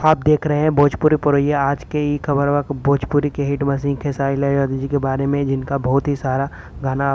आप देख रहे हैं भोजपुरी पुरैया। आज के ई खबरवा भोजपुरी के हिट मशीन खेसारी लाल यादव जी के बारे में, जिनका बहुत ही सारा गाना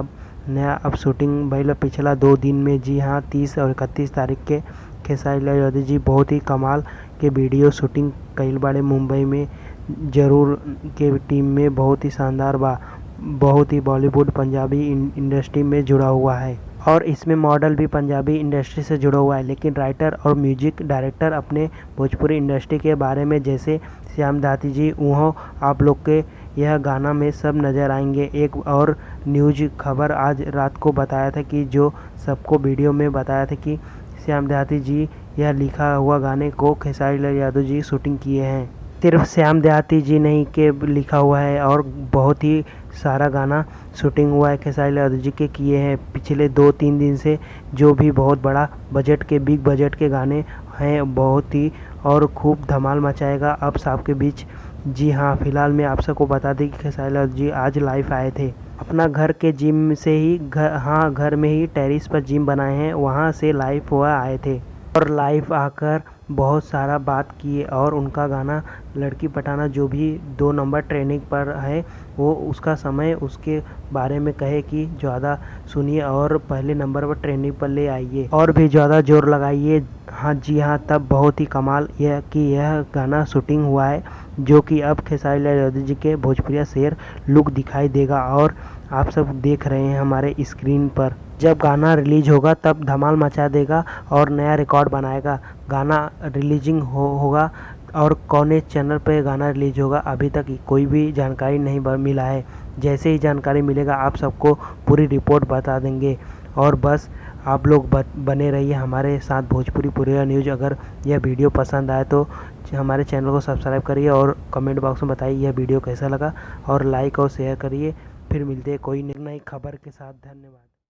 नया अब शूटिंग भइल पिछला 2 दिन में। जी हाँ, 30 और 31 तारीख के खेसारी लाल यादव जी बहुत ही कमाल के वीडियो शूटिंग कइल बाड़े मुंबई में। जरूर के टीम में बहुत ही शानदार बा, बहुत ही बॉलीवुड पंजाबी इंडस्ट्री में जुड़ा हुआ है और इसमें मॉडल भी पंजाबी इंडस्ट्री से जुड़ा हुआ है। लेकिन राइटर और म्यूजिक डायरेक्टर अपने भोजपुरी इंडस्ट्री के बारे में, जैसे श्याम देहाती जी, वह आप लोग के यह गाना में सब नज़र आएंगे। एक और न्यूज खबर आज रात को बताया था कि जो सबको वीडियो में बताया था कि श्याम देहाती जी यह लिखा हुआ गाने को खेसारी लाल यादव जी शूटिंग किए हैं। सिर्फ श्याम देहाती जी नहीं के लिखा हुआ है और बहुत ही सारा गाना शूटिंग हुआ है खेसारी लाल यादव जी के किए हैं पिछले 2-3 दिन से। जो भी बहुत बड़ा बजट के, बिग बजट के गाने हैं, बहुत ही और खूब धमाल मचाएगा अब सबके बीच। जी हाँ, फिलहाल मैं आप सबको बता दें कि खेसारी लाल जी आज लाइव आए थे अपना घर के जिम से ही। घर में ही टेरिस पर जिम बनाए हैं, वहाँ से लाइव हुआ आए थे और लाइव आकर बहुत सारा बात किए। और उनका गाना लड़की पटाना जो भी 2 नंबर ट्रेनिंग पर है, वो उसका समय उसके बारे में कहे कि ज़्यादा सुनिए और पहले नंबर पर ट्रेनिंग पर ले आइए और भी ज़्यादा जोर लगाइए। हाँ जी हाँ, तब बहुत ही कमाल यह गाना शूटिंग हुआ है, जो कि अब खेसारी लाल यादव जी के भोजपुरिया शेर लुक दिखाई देगा और आप सब देख रहे हैं हमारे स्क्रीन पर। जब गाना रिलीज होगा तब धमाल मचा देगा और नया रिकॉर्ड बनाएगा। गाना रिलीजिंग होगा और कौन चैनल पे गाना रिलीज होगा अभी तक कोई भी जानकारी नहीं मिला है। जैसे ही जानकारी मिलेगा आप सबको पूरी रिपोर्ट बता देंगे। और बस आप लोग बने रहिए हमारे साथ भोजपुरी पुरैया न्यूज। अगर यह वीडियो पसंद आए तो हमारे चैनल को सब्सक्राइब करिए और कमेंट बॉक्स में बताइए यह वीडियो कैसा लगा और लाइक और शेयर करिए। फिर मिलते हैं कोई नई खबर के साथ। धन्यवाद।